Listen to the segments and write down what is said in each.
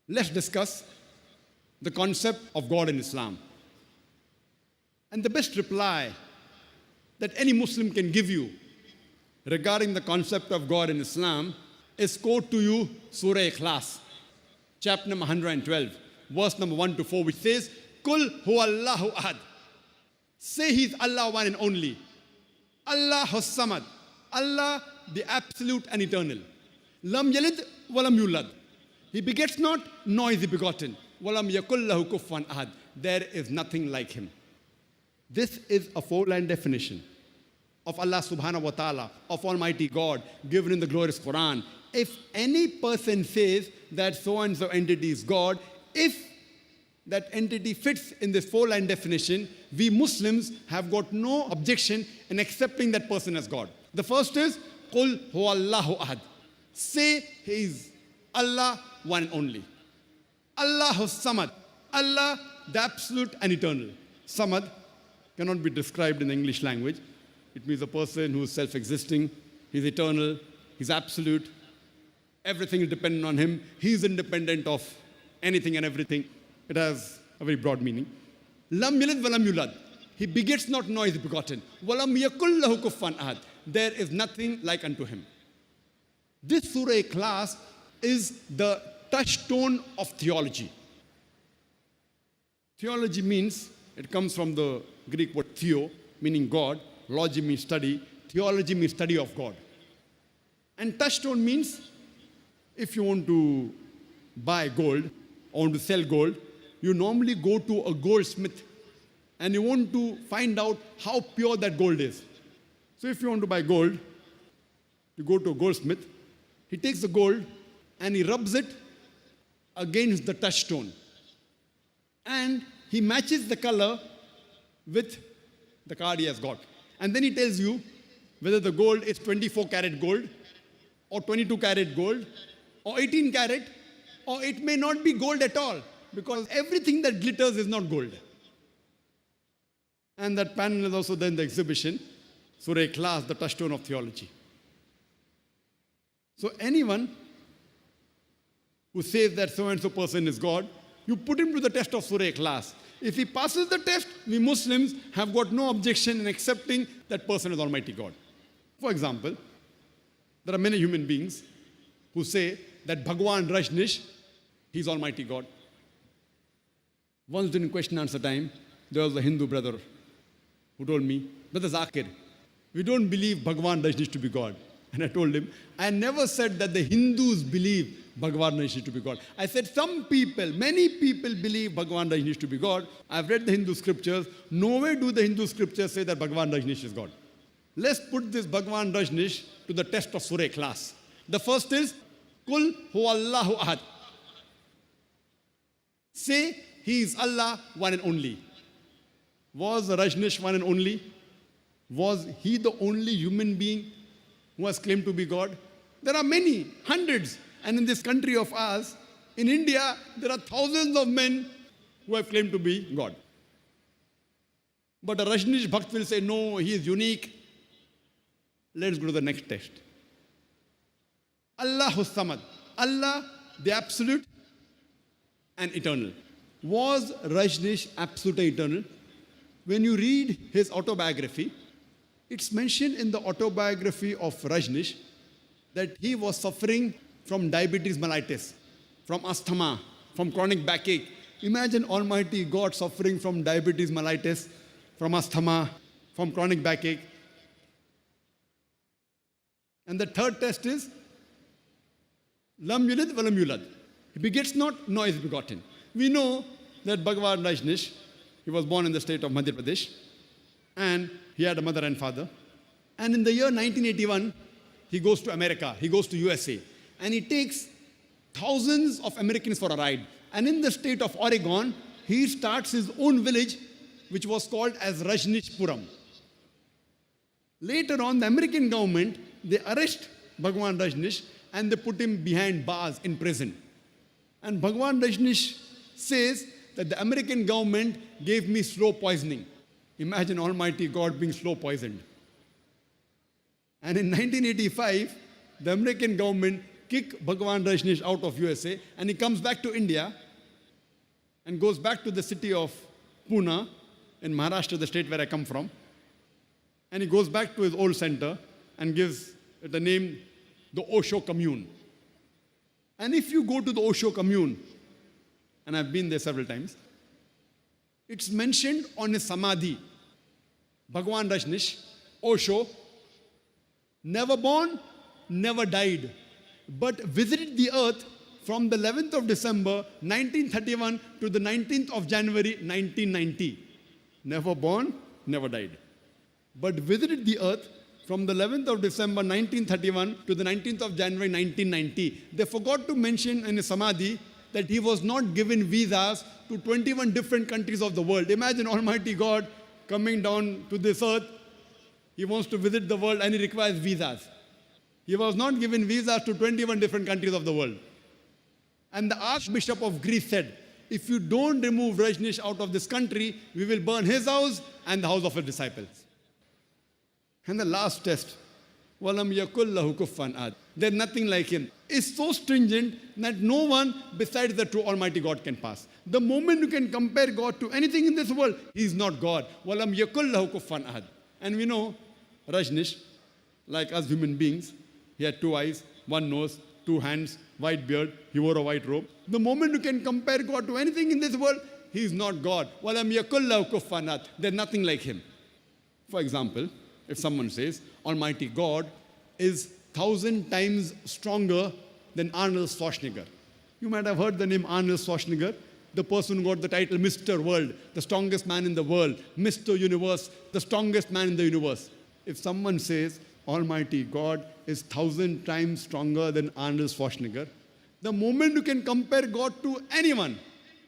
Let's discuss the concept of God in Islam. And the best reply that any Muslim can give you regarding the concept of God in Islam is quote to you Surah Ikhlas, chapter number 112, verse number 1 to 4, which says, Kul huwa Allahu ahad. Say He's Allah one and only. Allahu samad. Allah the absolute and eternal. Lam yalid walam yulad. He begets not, nor is he begotten. Walam yakul lahu kufuwan ahad. There is nothing like Him. This is a four-line definition of Allah subhanahu wa ta'ala, of Almighty God, given in the glorious Quran. If any person says that so-and-so entity is God, if that entity fits in this four-line definition, we Muslims have got no objection in accepting that person as God. The first is, Qul huwa Allahu ahad. Say He is Allah, one and only. Allahu samad. Allah, the absolute and eternal. Samad cannot be described in the English language. It means a person who is self-existing, He's eternal, He's absolute. Everything is dependent on Him. He is independent of anything and everything. It has a very broad meaning. Lam yalid walam yulad. He begets not, nor is he begotten. Walam yakul lahu kufuwan ahad. There is nothing like unto Him. This Surah class is the touchstone of theology. Theology means, it comes from the Greek word theo, meaning God. Logy means study. Theology means study of God. And touchstone means, if you want to buy gold or want to sell gold, you normally go to a goldsmith and you want to find out how pure that gold is. So if you want to buy gold, you go to a goldsmith, he takes the gold and he rubs it against the touchstone. And he matches the color with the card he has got. And then he tells you whether the gold is 24 karat gold or 22 karat gold or 18 karat, or it may not be gold at all, because everything that glitters is not gold. And that panel is also then the exhibition, Surah Ikhlas, the touchstone of theology. So anyone who says that so-and-so person is God, you put him to the test of Surah Ikhlas. If he passes the test, we Muslims have got no objection in accepting that person as Almighty God. For example, there are many human beings who say that Bhagwan Rajnish, He's Almighty God. Once during question answer time, there was a Hindu brother who told me, Brother Zakir, we don't believe Bhagwan Rajnish to be God. And I told him, I never said that the Hindus believe Bhagwan Rajnish to be God. I said some people, many people believe Bhagwan Rajnish to be God. I've read the Hindu scriptures. Nowhere do the Hindu scriptures say that Bhagwan Rajnish is God. Let's put this Bhagwan Rajnish to the test of Surah Ikhlas. The first is, Kul huwa Allahu ahad. Say He is Allah, one and only. Was Rajnish one and only? Was he the only human being who has claimed to be God? There are many, hundreds. And in this country of ours, in India, there are thousands of men who have claimed to be God. But a Rajnish Bhakt will say, no, he is unique. Let's go to the next test. Allahu samad. Allah, the absolute and eternal. Was Rajnish absolute and eternal? When you read his autobiography, it's mentioned in the autobiography of Rajnish that he was suffering from diabetes mellitus, from asthma, from chronic backache. Imagine Almighty God suffering from diabetes mellitus, from asthma, from chronic backache. And the third test is, Lam yulid walam yulad. He begets not, nor is begotten. We know that Bhagwan Rajnish, he was born in the state of Madhya Pradesh, and he had a mother and father. And in the year 1981, he goes to America, he goes to USA, and he takes thousands of Americans for a ride. And in the state of Oregon, he starts his own village, which was called as Rajnishpuram. Later on, the American government, they arrest Bhagwan Rajnish and they put him behind bars in prison. And Bhagwan Rajnish says that the American government gave me slow poisoning. Imagine Almighty God being slow poisoned. And in 1985, the American government kick Bhagwan Rajneesh out of USA, and he comes back to India and goes back to the city of Pune in Maharashtra, the state where I come from. And he goes back to his old center and gives it the name the Osho Commune. And if you go to the Osho Commune, and I've been there several times, it's mentioned on his samadhi, Bhagwan Rajneesh, Osho, never born, never died, but visited the earth from the 11th of December 1931 to the 19th of January 1990. Never born, never died, but visited the earth from the 11th of December 1931 to the 19th of January 1990. They forgot to mention in his samadhi that he was not given visas to 21 different countries of the world. Imagine Almighty God coming down to this earth. He wants to visit the world and he requires visas. He was not given visas to 21 different countries of the world. And the Archbishop of Greece said, if you don't remove Rajneesh out of this country, we will burn his house and the house of his disciples. And the last test, وَلَمْ يَكُلْ لَهُ كُفًّا أَحَدٌ. There's nothing like him. It's so stringent that no one besides the true Almighty God can pass. The moment you can compare God to anything in this world, He is not God. وَلَمْ يَكُلْ لَهُ كُفًّا أَحَدٌ. And we know Rajneesh, like us human beings, he had 2 eyes, 1 nose, 2 hands, white beard, he wore a white robe. The moment you can compare God to anything in this world, He is not God. وَلَمْ يَكُلْ لَهُ كُفًّا أَحَدٌ. There's nothing like Him. For example, if someone says, Almighty God is 1,000 times stronger than Arnold Schwarzenegger. You might have heard the name Arnold Schwarzenegger, the person who got the title Mr. World, the strongest man in the world, Mr. Universe, the strongest man in the universe. If someone says, Almighty God is 1,000 times stronger than Arnold Schwarzenegger, the moment you can compare God to anyone,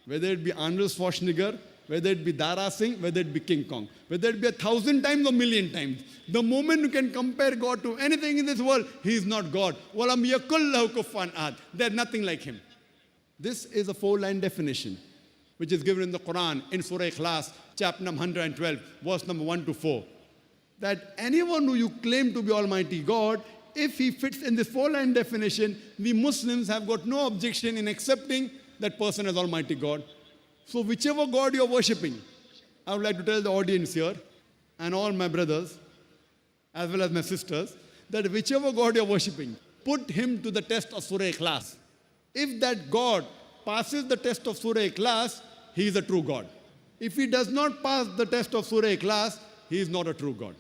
whether it be Arnold Schwarzenegger, whether it be Dara Singh, whether it be King Kong, whether it be 1,000 times or 1,000,000 times, the moment you can compare God to anything in this world, He is not God. وَلَمْ يَكُلْ لَهُ كُفًّا أَحَدٌ. There's nothing like Him. This is a 4-line definition, which is given in the Quran, in Surah Ikhlas, chapter number 112, verse number 1 to 4. That anyone who you claim to be Almighty God, if he fits in this 4-line definition, we Muslims have got no objection in accepting that person as Almighty God. So whichever God you're worshipping, I would like to tell the audience here, and all my brothers, as well as my sisters, that whichever God you're worshipping, put him to the test of Surah Ikhlas. If that God passes the test of Surah Ikhlas, he is a true God. If he does not pass the test of Surah Ikhlas, he is not a true God.